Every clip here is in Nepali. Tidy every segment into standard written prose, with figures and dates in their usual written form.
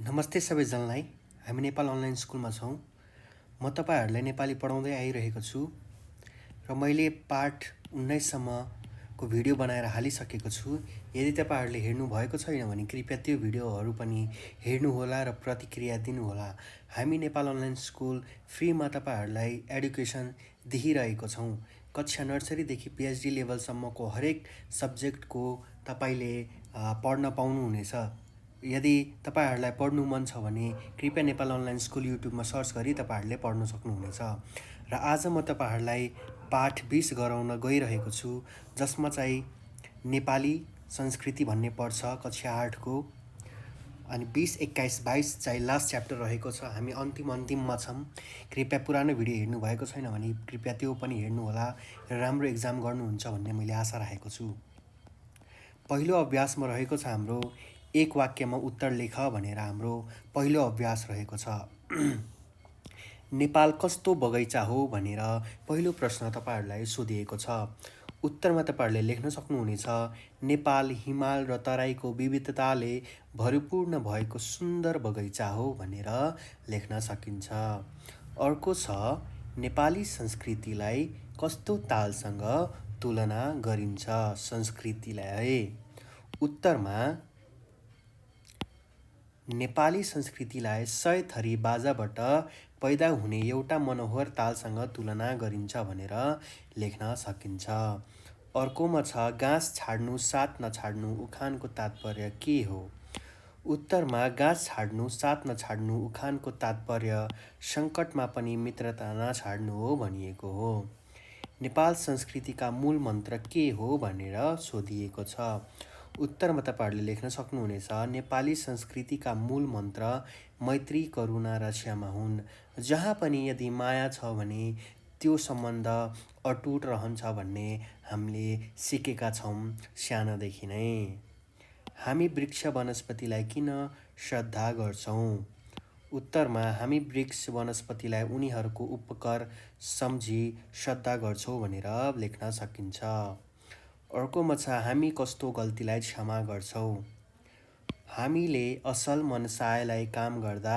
नमस्ते सबैजनालाई। हामी नेपाल अनलाइन स्कुलमा छौँ। म तपाईहरुलाई नेपाली पढाउँदै आइरहेको छु र मैले पाठ 19 सम्मको भिडियो बनाएर हालिसकेको छु। यदि तपाईहरुले हेर्नु भएको छैन भने कृपया त्यो भिडियोहरू पनि हेर्नुहोला र प्रतिक्रिया दिनुहोला। हामी नेपाल अनलाइन स्कुल फ्रीमा तपाईहरुलाई एडुकेसन दिइरहेको छौँ। कक्षा नर्सरीदेखि पीएचडी लेभलसम्मको हरेक सब्जेक्टको तपाईले पढ्न पाउनुहुनेछ। यदि तपाईहरुलाई पढ्नु मन छ भने कृपया नेपाल अनलाइन स्कुल युट्युबमा सर्च गरी तपाईहरुले पढ्न सक्नुहुनेछ। र आज म तपाईहरुलाई पाठ 20 गराउन गइरहेको छु, जसमा चाहिँ नेपाली संस्कृति भन्ने पर्छ कक्षा 8 को। अनि 20, 21, 22 चाहिँ लास्ट च्याप्टर रहेको छ। हामी अन्तिममा छौँ। कृपया पुरानो भिडियो हेर्नु भएको छैन भने कृपया त्यो पनि हेर्नुहोला र राम्रो एक्जाम गर्नुहुन्छ भन्ने मैले आशा राखेको छु। पहिलो अभ्यासमा रहेको छ हाम्रो एक वाक्यमा उत्तर लेख भनेर हाम्रो पहिलो अभ्यास रहेको छ। नेपाल कस्तो बगैँचा हो भनेर पहिलो प्रश्न तपाईहरुलाई सोधिएको छ। उत्तरमा तपाईहरुले लेख्न सक्नुहुनेछ, नेपाल हिमाल र तराईको विविधताले भरिपूर्ण भएको सुन्दर बगैँचा हो भनेर लेख्न सकिन्छ। अर्को छ, नेपाली संस्कृतिलाई कस्तो तालसँग तुलना गरिन्छ संस्कृतिलाई। उत्तरमा नेपाली संस्कृतिलाई 100 थरी बाजाबाट पैदा हुने एउटा मनोहर तालसँग तुलना गरिन्छ भनेर लेख्न सकिन्छ। अर्कोमा छ, गाँस छाड्नु साथ नछाड्नु उखानको तात्पर्य के हो। उत्तरमा गाँस छाड्नु साथ नछाड्नु उखानको तात्पर्य सङ्कटमा पनि मित्रता नछाड्नु हो भनिएको हो। नेपाल संस्कृतिका मूल मन्त्र के हो भनेर सोधिएको छ। उत्तरमा तपाईहरुले लेख्न सक्नुहुनेछ, नेपाली संस्कृतिका मूल मन्त्र मैत्री, करुणा र क्षमा हुन्। जहाँ पनि यदि माया छ भने त्यो सम्बन्ध अटुट रहन्छ भन्ने हामीले सिकेका छौँ सानोदेखि नै। हामी वृक्ष वनस्पतिलाई किन श्रद्धा गर्छौँ। उत्तरमा हामी वृक्ष वनस्पतिलाई उनीहरूको उपकार सम्झी श्रद्धा गर्छौँ भनेर लेख्न सकिन्छ। अर्कोमा छ, हामी कस्तो गल्तीलाई क्षमा गर्छौँ। हामीले असल मनसायलाई काम गर्दा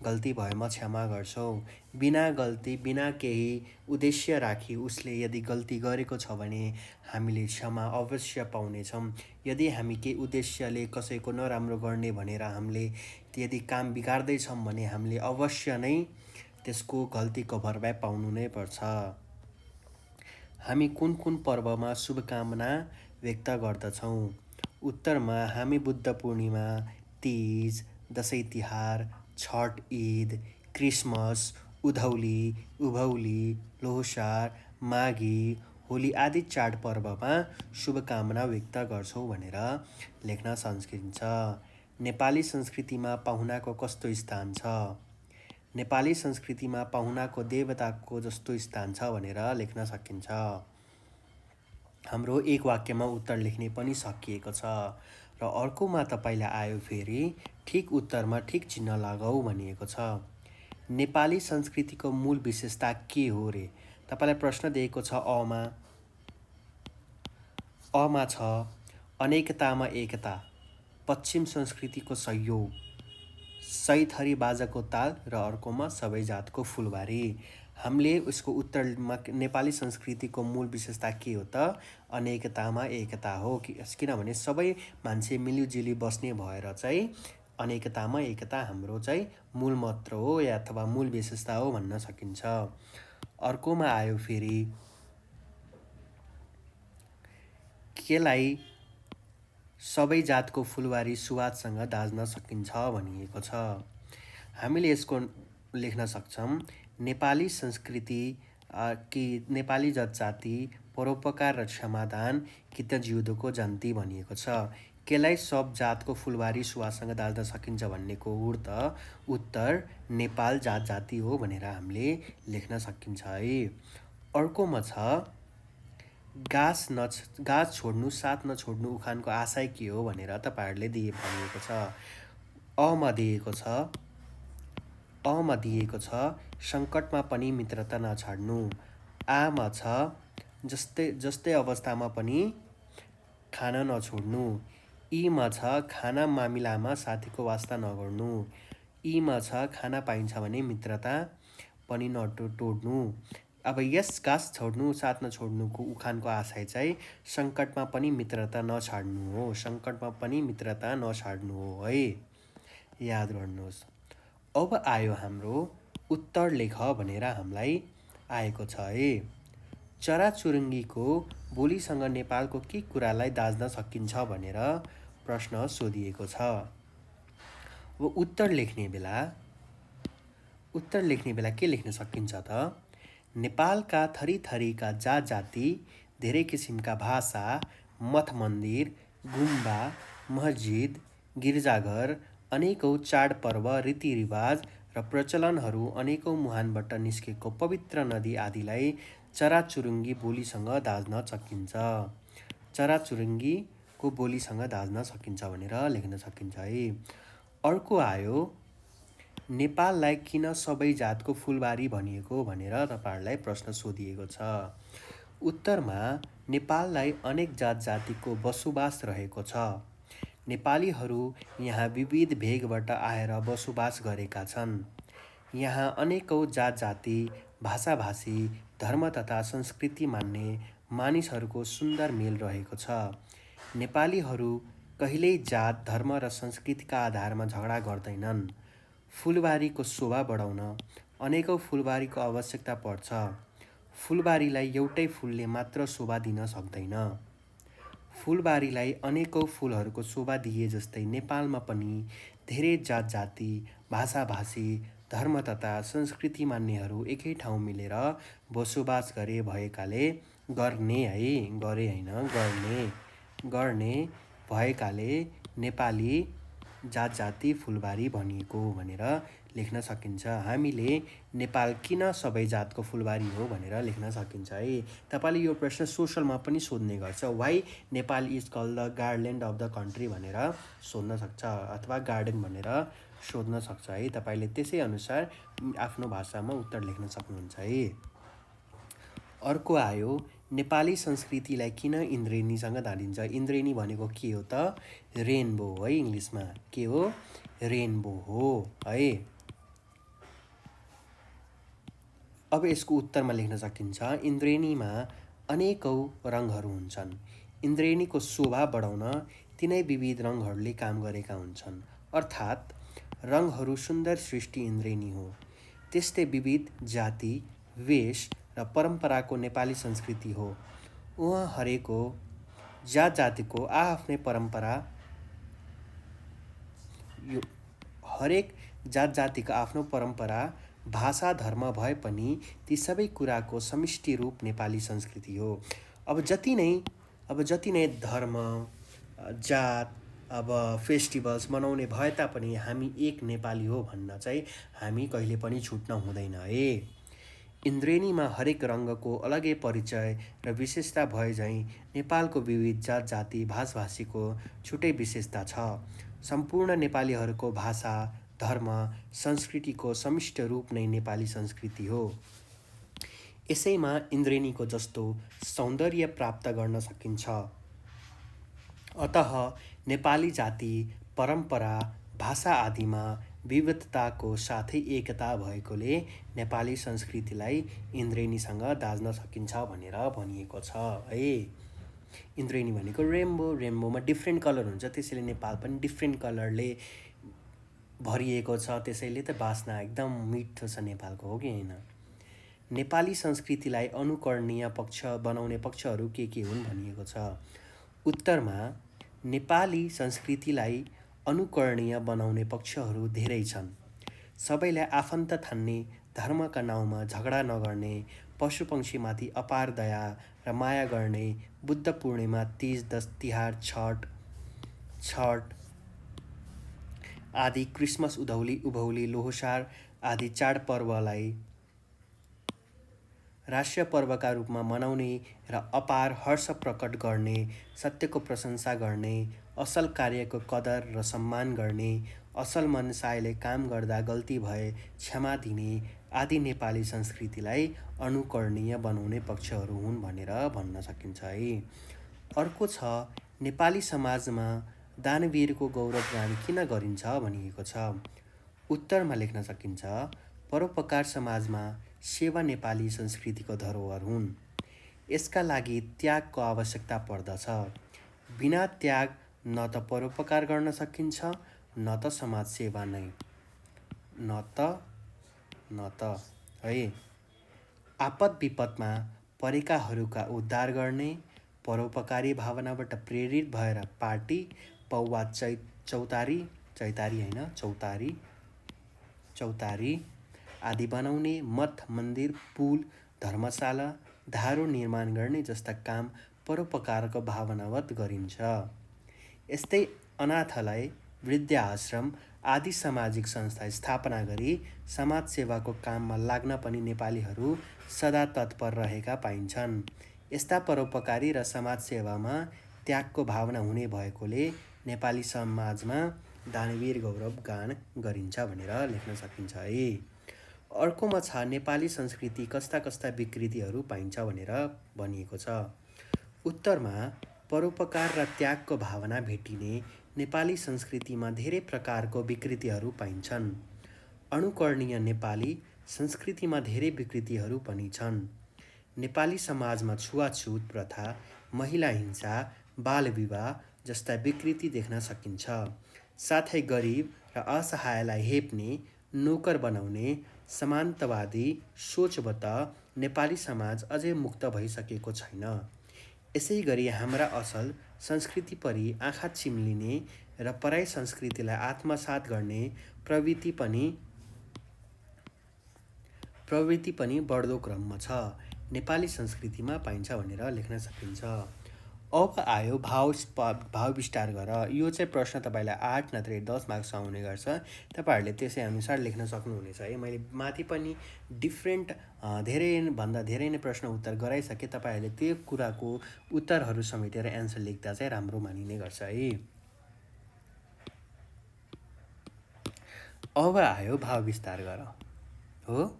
गल्ती भएमा क्षमा गर्छौँ। बिना गल्ती, बिना केही उद्देश्य राखी उसले यदि गल्ती गरेको छ भने हामीले क्षमा अवश्य पाउनेछौँ। यदि हामी केही उद्देश्यले कसैको नराम्रो गर्ने भनेर हामीले यदि काम बिगार्दैछौँ भने हामीले अवश्य नै त्यसको गल्तीको भरपाई पाउनु नै पर्छ। हामी कुन कुन पर्वमा शुभकामना व्यक्त गर्दछौँ। उत्तरमा हामी बुद्ध पूर्णिमा, तीज, दशैँ तिहार, छठ, ईद, क्रिसमस, उधौली, उभौली, लोसार, माघी, होली आदि चाडपर्वमा शुभकामना व्यक्त गर्छौँ भनेर लेख्न सकिन्छ। नेपाली संस्कृतिमा पाहुनाको कस्तो स्थान छ। नेपाली संस्कृतिमा पाहुनाको देवताको जस्तो स्थान छ भनेर लेख्न सकिन्छ। हाम्रो एक वाक्यमा उत्तर लेख्ने पनि सकिएको छ। र अर्कोमा तपाईलाई आयो फेरि ठिक उत्तरमा ठिक चिन्ह लगाऊ भनिएको छ। नेपाली संस्कृतिको मूल विशेषता के हो रे। तपाईलाई प्रश्न दिएको छ अमा छ, अनेकतामा एकता, पश्चिम संस्कृतिको सहयोग, 100 थरी बाजाको ताल र अर्कोमा सबै जातको फुलबारी। हामीले उसको उत्तरमा नेपाली संस्कृतिको मूल विशेषता के हो त अनेकतामा एकता हो। किनभने सबै मान्छे मिलिजुली बस्ने भएर चाहिँ अनेकतामा एकता हाम्रो चाहिँ मूल मन्त्र हो या अथवा मूल विशेषता हो भन्न सकिन्छ। अर्कोमा आयो फेरि केलाई सबै जातको फुलबारी सुवादसँग दाज्न सकिन्छ भनिएको छ। हामीले यसको लेख्न सक्छौँ, नेपाली संस्कृति कि नेपाली जाति परोपकार र क्षमादान कित जिउँदोको जन्ती भनिएको छ। केलाई सब जातको फुलबारी सुवादसँग दाज्न सकिन्छ भन्नेको उत्तर नेपाल जाति हो भनेर हामीले लेख्न सकिन्छ है। अर्कोमा छ, गाँस छोड्नु साथ नछोड्नु उखानको आशय के हो भनेर तपाईहरुले भनिएको छ। अमा दिएको छ, सङ्कटमा पनि मित्रता नछाड्नु। आमा छ, जस्तै अवस्थामा पनि खान नछोड्नु। यीमा छ खाना मामिलामा साथीको वास्ता नगर्नु। यीमा छ खाना पाइन्छ भने मित्रता पनि नतोड्नु। अब यस गाँस छोड्नु साथ नछोड्नुको उखानको आशय चाहिँ सङ्कटमा पनि मित्रता नछाड्नु हो। सङ्कटमा पनि मित्रता नछाड्नु हो है, याद गर्नुहोस्। अब आयो हाम्रो उत्तर लेख भनेर हामीलाई आएको छ है। चराचुरुङ्गीको बोलीसँग नेपालको के कुरालाई दाज्न सकिन्छ भनेर प्रश्न सोधिएको छ। अब उत्तर लेख्ने बेला के लेख्न सकिन्छ त? नेपालका थरीथरीका जात जाति, धेरै किसिमका भाषा, मठ मन्दिर, गुम्बा, मस्जिद, गिर्जाघर, अनेकौँ चाडपर्व, रीतिरिवाज र प्रचलनहरू, अनेकौँ मुहानबाट निस्केको पवित्र नदी आदिलाई चराचुरुङ्गी बोलीसँग दाज्न सकिन्छ। चराचुरुङ्गीको बोलीसँग दाज्न सकिन्छ भनेर लेख्न सकिन्छ है। अर्को आयो, नेपाललाई किन सबै जातको फुलबारी भनिएको भनेर तपाईँहरूलाई प्रश्न सोधिएको छ। उत्तरमा नेपाललाई अनेक जात जातिको बसोबास रहेको छ। नेपालीहरू यहाँ विविध भेगबाट आएर बसोबास गरेका छन्। यहाँ अनेकौँ जात जाति, भाषाभाषी, धर्म तथा संस्कृति मान्ने मानिसहरूको सुन्दर मेल रहेको छ। नेपालीहरू कहिल्यै जात, धर्म र संस्कृतिका आधारमा झगडा गर्दैनन्। फुलबारीको शोभा बढाउन अनेकौँ फुलबारीको आवश्यकता पर्छ। फुलबारीलाई एउटै फुलले मात्र शोभा दिन सक्दैन। फुलबारीलाई अनेकौँ फुलहरूको शोभा दिए जस्तै नेपालमा पनि धेरै जात जाति, भाषाभाषी, धर्म तथा संस्कृति मान्नेहरू एकै ठाउँ मिलेर बसोबास गर्ने भएकाले नेपाली जात जाति फुलबारी भनिएको भनेर लेख्न सकिन्छ। हामीले नेपाल किन सबै जातको फुलबारी हो भनेर लेख्न सकिन्छ है। तपाईँले यो प्रश्न सोसलमा पनि सोध्ने गर्छ, why Nepal is called the garden land of the country भनेर सोध्न सक्छ, अथवा गार्डन भनेर सोध्न सक्छ है। तपाईँले त्यसै अनुसार आफ्नो भाषामा उत्तर लेख्न सक्नुहुन्छ है। अर्को आयो, नेपाली संस्कृतिलाई किन इन्द्रेणीसँग दाँडिन्छ? इन्द्रेणी भनेको के हो त? रेनबो है, इङ्ग्लिसमा के हो? रेनबो हो है। अब यसको उत्तरमा लेख्न सकिन्छ, इन्द्रेणीमा अनेकौँ रङहरू हुन्छन्। इन्द्रेणीको शोभा बढाउन तिनै विविध रङहरूले काम गरेका हुन्छन्। अर्थात् रङहरू सुन्दर सृष्टि इन्द्रेणी हो। त्यस्तै विविध जाति, वेश र परम्पराको नेपाली संस्कृति हो। उहाँ हरेको जात जातिको आफ्नै परम्परा, हरेक जात जातिको आफ्नो परम्परा, भाषा, धर्म भए पनि ती सबै कुराको समष्टि रूप नेपाली संस्कृति हो। अब जति नै धर्म, जात, अब फेस्टिभल्स मनाउने भए तापनि हामी एक नेपाली हो भन्न चाहिँ हामी कहिले पनि छुट्न हुँदैन है। इन्द्रेणीमा हरेक रङ्गको अलगै परिचय र विशेषता भए झैँ नेपालको विविध जात जाति, भाषाभाषीको छुट्टै विशेषता छ। सम्पूर्ण नेपालीहरूको भाषा, धर्म, संस्कृतिको समष्टि रूप नै नेपाली संस्कृति हो। यसैमा इन्द्रेणीको जस्तो सौन्दर्य प्राप्त गर्न सकिन्छ। अतः नेपाली जाति, परम्परा, भाषा आदिमा विविधताको साथै एकता भएकोले नेपाली संस्कृतिलाई इन्द्रेणीसँग दाज्न सकिन्छ भनेर भनिएको छ है। इन्द्रेणी भनेको रेनबोमा डिफ्रेन्ट कलर हुन्छ, त्यसैले नेपाल पनि डिफ्रेन्ट कलरले भरिएको छ। त्यसैले त बास्ना एकदम मिठो छ नेपालको, हो कि होइन? नेपाली संस्कृतिलाई अनुकरणीय पक्ष बनाउने पक्षहरू के हुन् भनिएको छ। उत्तरमा नेपाली संस्कृतिलाई अनुकरणीय बनाउने पक्षहरू धेरै छन्। सबैलाई आफन्त ठान्ने, धर्मका नाउँमा झगडा नगर्ने, पशुपक्षीमाथि अपार दया र माया गर्ने, बुद्ध पूर्णिमा, तीज, तिहार, छठ आदि, क्रिसमस, उभौली, लोहसार आदि चाडपर्वलाई राष्ट्रिय पर्वका रूपमा मनाउने र अपार हर्ष प्रकट गर्ने, सत्यको प्रशंसा गर्ने, असल कार्यको कदर र सम्मान गर्ने, असल मनसायले काम गर्दा गल्ती भए क्षमा दिने आदि नेपाली संस्कृतिलाई अनुकरणीय बनाउने पक्षहरू हुन् भनेर भन्न सकिन्छ है। अर्को छ, नेपाली समाजमा दानवीरको गौरवगान किन गरिन्छ भनिएको छ। उत्तरमा लेख्न सकिन्छ, परोपकार समाजमा सेवा नेपाली संस्कृतिको धरोहर हुन्। यसका लागि त्यागको आवश्यकता पर्दछ। बिना त्याग न त परोपकार गर्न सकिन्छ न त समाज सेवा नै न त है। आपद विपदमा परेकाहरूका उद्धार गर्ने, परोपकारी भावनाबाट प्रेरित भएर पार्टी पौवा चौतारी आदि बनाउने, मठ मन्दिर पुल धर्मशाला धारो निर्माण गर्ने जस्ता काम परोपकारको भावनावत गरिन्छ। यस्तै अनाथालय, वृद्धाश्रम आदि सामाजिक संस्था स्थापना गरी समाज सेवाको काममा लाग्न पनि नेपालीहरू सदा तत्पर रहेका पाइन्छन्। यस्ता परोपकारी र समाज सेवामा त्यागको भावना हुने भएकोले नेपाली समाजमा दानवीर गौरव गान गरिन्छ भनेर लेख्न सकिन्छ है। अर्कोमा छ, नेपाली संस्कृति कस्ता कस्ता विकृतिहरू पाइन्छ भनेर भनिएको छ। उत्तरमा परोपकार र त्यागको भावना भेटिने नेपाली संस्कृतिमा धेरै प्रकारको विकृतिहरू पाइन्छन्। अनुकरणीय नेपाली संस्कृतिमा धेरै विकृतिहरू पनि छन्। नेपाली समाजमा छुवाछुत प्रथा, महिला हिंसा, बाल विवाह जस्ता विकृति देख्न सकिन्छ। साथै गरिब र असहायलाई हेप्ने, नोकर बनाउने समान्तवादी सोचबाट नेपाली समाज अझै मुक्त भइसकेको छैन। यसै गरी हाम्रा असल संस्कृतिपरि आँखा चिम्लिने र पराई संस्कृतिलाई आत्मसात गर्ने प्रवृत्ति पनि बढ्दो क्रममा छ, नेपाली संस्कृतिमा पाइन्छ भनेर लेख्न सकिन्छ। अब आयो भाव विस्तार गर। यो चाहिँ प्रश्न तपाईँलाई 8 नत्र 10 मार्क्समा आउने गर्छ। तपाईँहरूले त्यसै अनुसार लेख्न सक्नुहुनेछ है। मैले माथि पनि डिफ्रेन्ट धेरैभन्दा धेरै नै प्रश्न उत्तर गराइसकेँ। तपाईँहरूले त्यो कुराको उत्तरहरू समेटेर एन्सर लेख्दा चाहिँ राम्रो मानिने गर्छ है। अब आयो भाव विस्तार गर हो।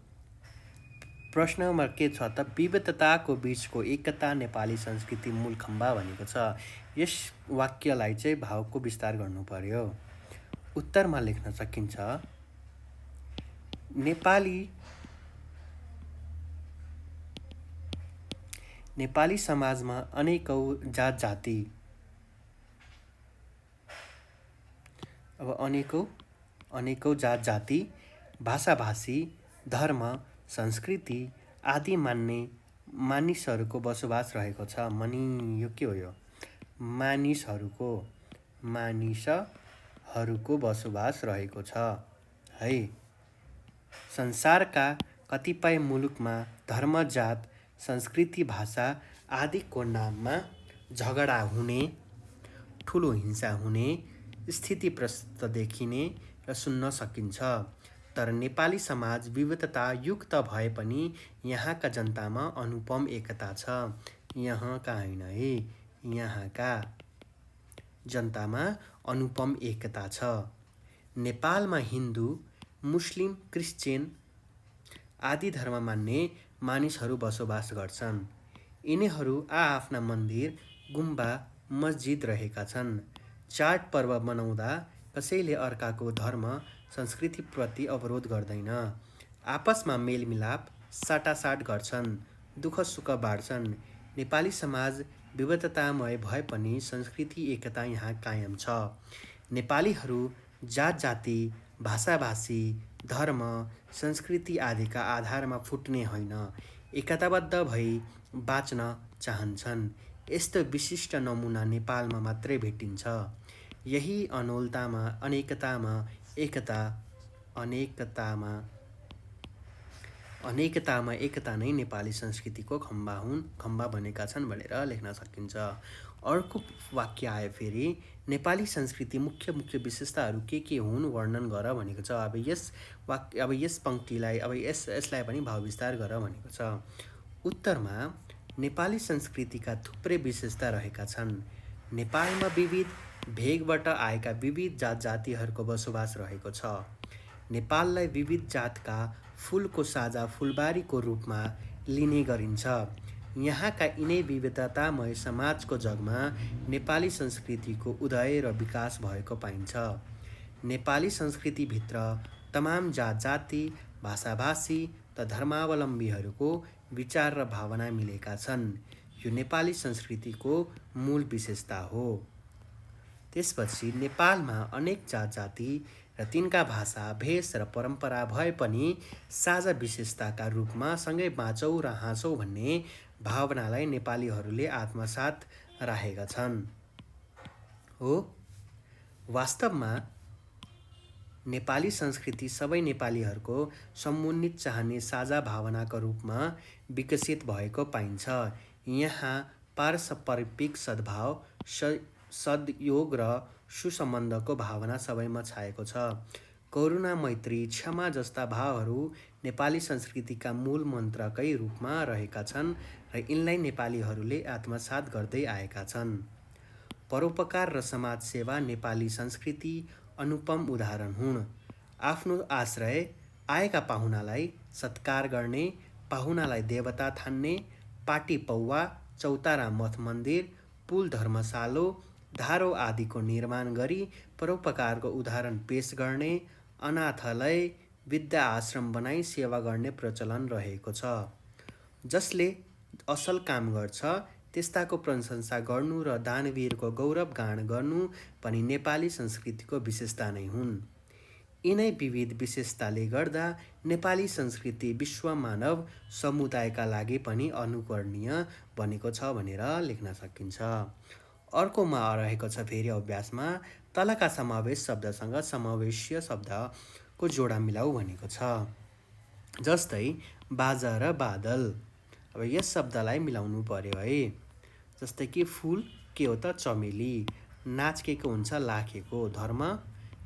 प्रश्न नम्बर के छ त, विविधताको बीचको एकता नेपाली संस्कृति मूल खम्बा भनेको छ। यस वाक्यलाई चाहिँ भावको विस्तार गर्नु पर्यो। उत्तरमा लेख्न सकिन्छ, नेपाली समाजमा अनेकौं जात जाति अनेकौं जात जाति, भाषा भाषी, धर्म, संस्कृति आदि मान्ने मानिसहरूको बसोबास रहेको छ। यो के हो? यो मानिसहरूको बसोबास रहेको छ है। संसारका कतिपय मुलुकमा धर्म, जात, संस्कृति, भाषा आदिको नाममा झगडा हुने, ठुलो हिंसा हुने स्थिति प्रस्त देखिने र सुन्न सकिन्छ। तर नेपाली समाज विविधता युक्त भए पनि यहाँका जनतामा अनुपम एकता छ। यहाँका होइन है, यहाँका जनतामा अनुपम एकता छ। नेपालमा हिन्दू, मुस्लिम, क्रिश्चियन आदि धर्म मान्ने मानिसहरू बसोबास गर्छन्। यिनीहरू आआफ्ना मन्दिर, गुम्बा, मस्जिद रहेका छन्। चाडपर्व मनाउँदा कसैले अर्काको धर्म, संस्कृतिप्रति अवरोध गर्दैन। आपसमा मेलमिलाप, साटासाट गर्छन्, दुःख सुख बाँड्छन्। नेपाली समाज विविधतामय भए पनि संस्कृति एकता यहाँ कायम छ। नेपालीहरू जात जाति, भाषा भाषी, धर्म, संस्कृति आदिका आधारमा फुट्ने होइन, एकताबद्ध भई बाँच्न चाहन्छन्। यस्तो विशिष्ट नमुना नेपालमा मात्रै भेटिन्छ। यही अनोलतामा अनेकतामा एकता, अनेकतामा एकता नै नेपाली संस्कृतिको खम्बा बनेका छन् भनेर लेख्न सकिन्छ। अर्को वाक्य आयो फेरि, नेपाली संस्कृति मुख्य विशेषताहरू के हुन् वर्णन गर भनेको छ। अब यस पङ्क्तिलाई यसलाई पनि भाव विस्तार गर भनेको छ। उत्तरमा नेपाली संस्कृतिका थुप्रै विशेषता रहेका छन्। नेपालमा विविध भेगबाट आएका विविध जात जातिहरूको बसोबास रहेको छ। नेपाललाई विविध जातका फुलको साझा फुलबारीको रूपमा लिने गरिन्छ। यहाँका यिनै विविधतामय समाजको जगमा नेपाली संस्कृतिको उदय र विकास भएको पाइन्छ। नेपाली संस्कृतिभित्र तमाम जात जाति, भाषाभाषी त धर्मावलम्बीहरूको विचार र भावना मिलेका छन्। यो नेपाली संस्कृतिको मूल विशेषता हो। त्यसपछि नेपालमा अनेक जात जाति र तिनका भाषा, भेष र परम्परा भए पनि साझा विशेषताका रूपमा सँगै बाँचौँ र हाँसौँ भन्ने भावनालाई नेपालीहरूले आत्मसात राखेका छन्। हो, वास्तवमा नेपाली संस्कृति सबै नेपालीहरूको समुन्नति चाहने साझा भावनाका रूपमा विकसित भएको पाइन्छ। यहाँ पारस्परिक सद्भाव, सद्योग र सुसम्बन्धको भावना सबैमा छाएको छ। करुणा, मैत्री, क्षमा जस्ता भावहरू नेपाली संस्कृतिका मूल मन्त्रकै रूपमा रहेका छन् र यिनलाई नेपालीहरूले आत्मसात गर्दै आएका छन्। परोपकार र समाजसेवा नेपाली संस्कृति अनुपम उदाहरण हुन्। आफ्नो आश्रय आएका पाहुनालाई सत्कार गर्ने, पाहुनालाई देवता ठान्ने, पाटी पौवा, चौतारा मठ मन्दिर, पुल धर्मशालो, धारो आदिको निर्माण गरी परोपकारको उदाहरण पेश गर्ने, अनाथालय, वृद्धा आश्रम बनाई सेवा गर्ने प्रचलन रहेको छ। जसले असल काम गर्छ त्यस्ताको प्रशंसा गर्नु र दानवीरको गौरवगान गर्नु पनि नेपाली संस्कृतिको विशेषता नै हुन्। यिनै विविध विशेषताले गर्दा नेपाली संस्कृति विश्व मानव समुदायका लागि पनि अनुकरणीय बनेको छ भनेर लेख्न सकिन्छ। अर्कोमा रहेको छ फेरि अभ्यासमा तलका समावेश शब्दसँग समावेशीय शब्दको जोडा मिलाऊ भनेको छ। जस्तै बाजा र बादल। अब यस शब्दलाई मिलाउनु पर्यो है। जस्तै कि फुल के हो त? चमेली। नाच के को हुन्छ? लाखेको। धर्म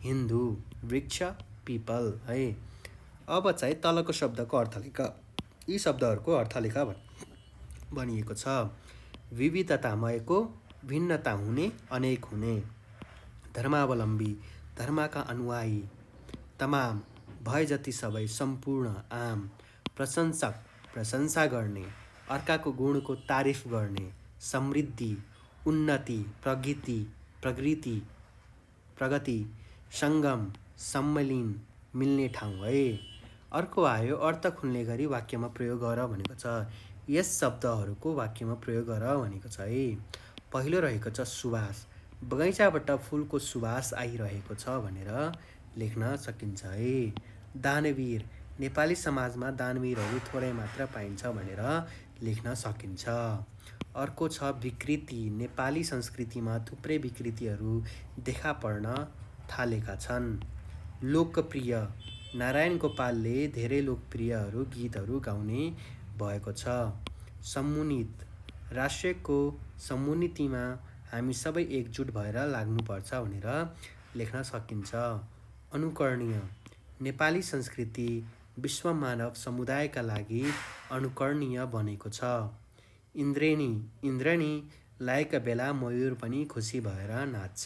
हिन्दू। वृक्ष पिपल है। अब चाहिँ तलको शब्दको अर्थ लेख। यी शब्दहरूको अर्थ लेख भनिएको छ। विविधतामयको, भिन्नता हुने, अनेक हुने। धर्मावलम्बी, धर्मका अनुयायी, तमाम, भए जति सबै, सम्पूर्ण, आम। प्रशंसक, प्रशंसा गर्ने, अर्काको गुणको तारिफ गर्ने। समृद्धि, उन्नति, प्रगति, सङ्गम, सम्मिलन, मिल्ने ठाउँ है। अर्को आयो अर्थ खुल्ने गरी वाक्यमा प्रयोग गर भनेको छ। यस शब्दहरूको वाक्यमा प्रयोग गर भनेको छ है। पहिलो रहेको छ सुवास। बगैँचाबाट फुलको सुवास आइरहेको छ भनेर लेख्न सकिन्छ है। दानवीर, नेपाली समाजमा दानवीरहरू थोरै मात्र पाइन्छ भनेर लेख्न सकिन्छ। अर्को छ विकृति। नेपाली संस्कृतिमा थुप्रै विकृतिहरू देखा पर्न थालेका छन्। लोकप्रिय, नारायण गोपालले धेरै लोकप्रियहरू गीतहरू गाउने भएको छ। समुन्नत, राष्ट्रको समुन्नतिमा हामी सबै एकजुट भएर लाग्नुपर्छ भनेर लेख्न सकिन्छ। अनुकरणीय, नेपाली संस्कृति विश्व मानव समुदायका लागि अनुकरणीय बनेको छ। इन्द्रेणी लागेका बेला मयूर पनि खुसी भएर नाच्छ।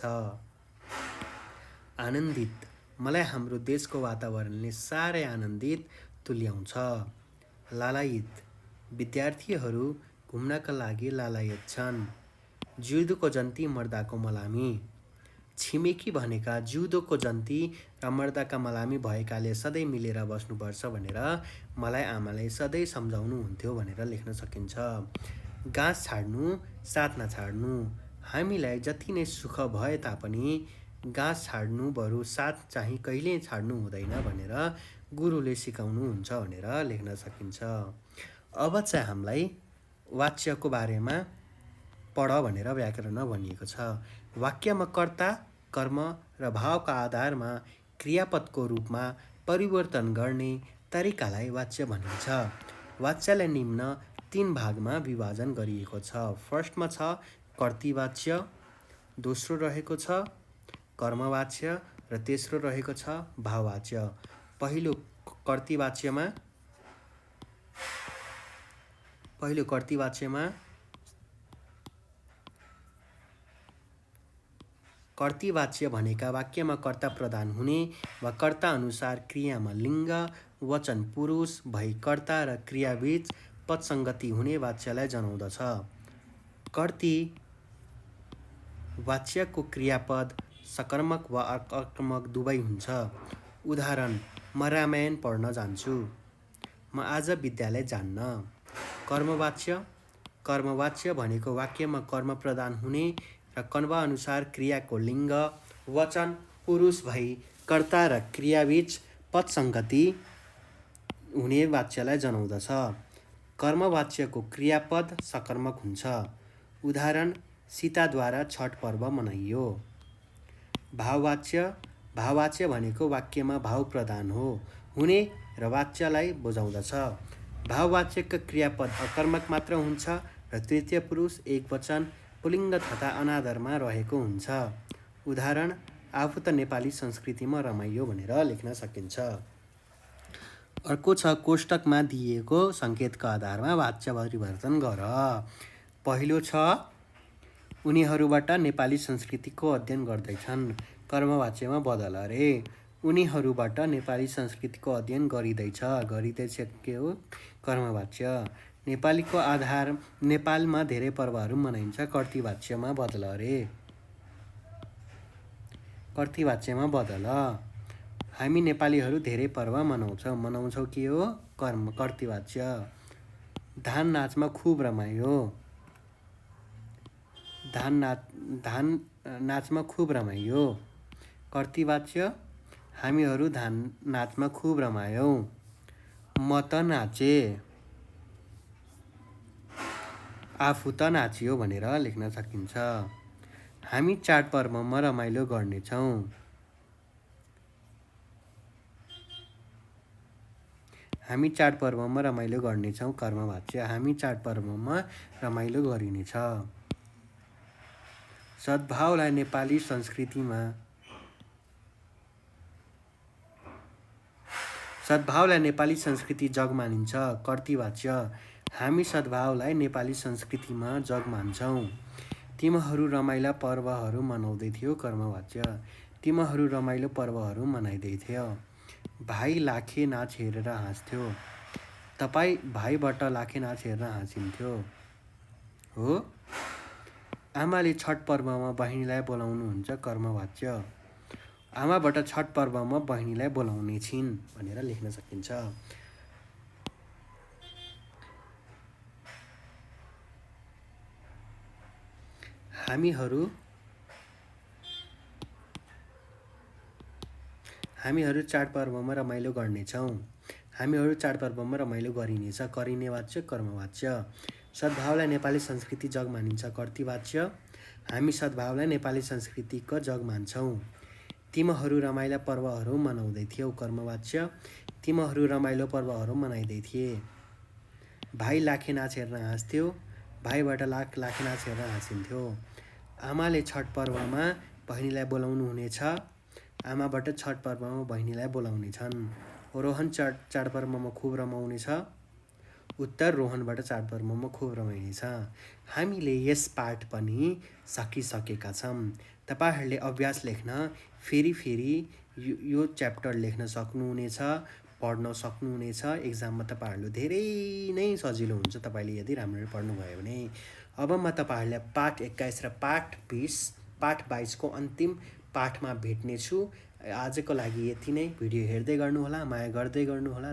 आनन्दित, मलाई हाम्रो देशको वातावरणले साह्रै आनन्दित तुल्याउँछ। लालायित, विद्यार्थीहरू घुम्नका लागि लालायत छन्। जिउँदोको जन्ती मर्दाको मलामी। छिमेकी भनेका जिउँदोको जन्ती र मर्दाका मलामी भएकाले सधैँ मिलेर बस्नुपर्छ भनेर मलाई आमाले सधैँ सम्झाउनुहुन्थ्यो भनेर लेख्न सकिन्छ। गाँस छाड्नु, साथ नछाड्नु। हामीलाई जति नै सुख भए तापनि गाँस छाड्नु बरु साथ चाहिँ कहिल्यै छाड्नु हुँदैन भनेर गुरुले सिकाउनुहुन्छ भनेर लेख्न सकिन्छ। अब चाहिँ हामीलाई वाच्यको बारेमा पढ भनेर व्याकरण भनिएको छ। वाक्यमा कर्ता, कर्म र भावका आधारमा क्रियापदको रूपमा परिवर्तन गर्ने तरिकालाई वाच्य भनिन्छ। वाच्यलाई निम्न 3 भागमा विभाजन गरिएको छ। फर्स्टमा छ कर्तृवाच्य, दोस्रो रहेको छ कर्मवाच्य र तेस्रो रहेको छ भाववाच्य। पहिलो कर्तृवाच्य भनेका वाक्यमा कर्ता प्रधान हुने वा कर्ता अनुसार क्रियामा लिङ्ग, वचन पुरुष भई कर्ता र क्रियाबीच पदसङ्गति हुने वाच्यलाई जनाउँदछ। कर्ती वाच्यको क्रियापद सकर्मक वा अकर्मक दुवै हुन्छ। उदाहरण: म रामायण पढ्न जान्छु। म आज विद्यालय जान्न। कर्मवाच्य: कर्मवाच्य भनेको वाक्यमा कर्म प्रदान हुने र कन्वाअनुसार क्रियाको लिङ्ग वचन पुरुष भई कर्ता र क्रियाबीच पदसङ्गति हुने वाच्यलाई जनाउँदछ। कर्मवाच्यको क्रियापद सकर्मक हुन्छ। उदाहरण: सीताद्वारा छठ पर्व मनाइयो। भाववाच्य: भाववाच्य भनेको वाक्यमा भाव प्रदान हुने र वाच्यलाई बुझाउँदछ। भाववाच्यका क्रियापद अकर्मक मात्र हुन्छ र तृतीय पुरुष एकवचन पुल्लिङ्ग तथा अनादरमा रहेको हुन्छ। उदाहरण: आफू त नेपाली संस्कृतिमा रमाइयो भनेर लेख्न सकिन्छ। अर्को छ कोष्टकमा दिएको सङ्केतका आधारमा वाच्य परिवर्तन गर। पहिलो छ उनीहरूबाट नेपाली संस्कृतिको अध्ययन गर्दैछन्। कर्मवाच्यमा बदल रे। उनीहरूबाट नेपाली संस्कृतिको अध्ययन गरिँदैछ। गरिँदैछ के हो? कर्मवाच्य। नेपालीको आधार नेपालमा धेरै पर्वहरू मनाइन्छ। कर्तृवाच्यमा बदल रे। कर्तृवाच्यमा बदल। हामी नेपालीहरू धेरै पर्व मनाउँछौँ के हो? कर्तृवाच्य। धान नाचमा खुब रमाइयो। धान नाचमा खुब रमाइयो। कर्तृवाच्य। हामीहरू धान नाचमा खुब रमायौँ। म त नाचे। आफू त नाचियो भनेर लेख्न सकिन्छ। हामी चाडपर्वमा रमाइलो गर्नेछौँ। हामी चाडपर्वमा रमाइलो गर्नेछौँ कर्मवाच्य। हामी चाडपर्वमा रमाइलो गरिनेछ। सद्भावलाई नेपाली संस्कृति जग मानिन्छ। कर्तृवाच्य। हामी सद्भावलाई नेपाली संस्कृतिमा जग मान्छौँ। तिमीहरू रमाइला पर्वहरू मनाउँदै थियो। कर्मवाच्य। तिमीहरू रमाइलो पर्वहरू मनाइँदै थियो। भाइ लाखे नाच हेरेर हाँस्थ्यो। तपाईँ भाइबाट लाखे नाच हेरेर हाँसिन्थ्यो। हो। आमाले छठ पर्वमा बहिनीलाई बोलाउनुहुन्छ। कर्मवाच्य। आमाबाट छठ पर्वमा बहिनीलाई बोलाउने छिन् भनेर लेख्न सकिन्छ। हामीहरू चाडपर्वमा रमाइलो गर्नेछौँ। हामीहरू चाडपर्वमा रमाइलो गरिनेछ। गरिने वाच्य कर्मवाच्य। सद्भावलाई नेपाली संस्कृति जग मानिन्छ। कर्तृवाच्य। हामी सद्भावलाई नेपाली संस्कृतिको जग मान्छौँ। तिमीहरू रमाइला पर्वहरू मनाउँदै थियौ। कर्मवाच्य। तिमीहरू रमाइलो पर्वहरू मनाइँदै थिए। भाइ लाखे नाच हेर्न हाँस्थ्यो। भाइबाट लाखे नाच हेर्न हाँसिन्थ्यो। आमाले छठ पर्वमा बहिनीलाई बोलाउनु हुनेछ। आमाबाट छठ पर्वमा बहिनीलाई बोलाउने छन्। रोहन चाडपर्वमा खुब रमाउनेछ। उत्तर रोहनबाट चाडपर्वमा खुब रमाइनेछ। हामीले यस पाठ पनि सकिसकेका छौँ। तपाईहरूले अभ्यास लेख्न फेरि यो च्याप्टर लेख्न सक्नुहुनेछ, पढ्न सक्नुहुनेछ। एक्जाममा तपाईँहरूले धेरै नै सजिलो हुन्छ तपाईँले यदि राम्ररी पढ्नुभयो भने। अब म तपाईँहरूलाई पाठ 21 र पाठ 22को अन्तिम पाठमा भेट्नेछु। आजको लागि यति नै। भिडियो हेर्दै गर्नुहोला, माया गर्दै गर्नुहोला।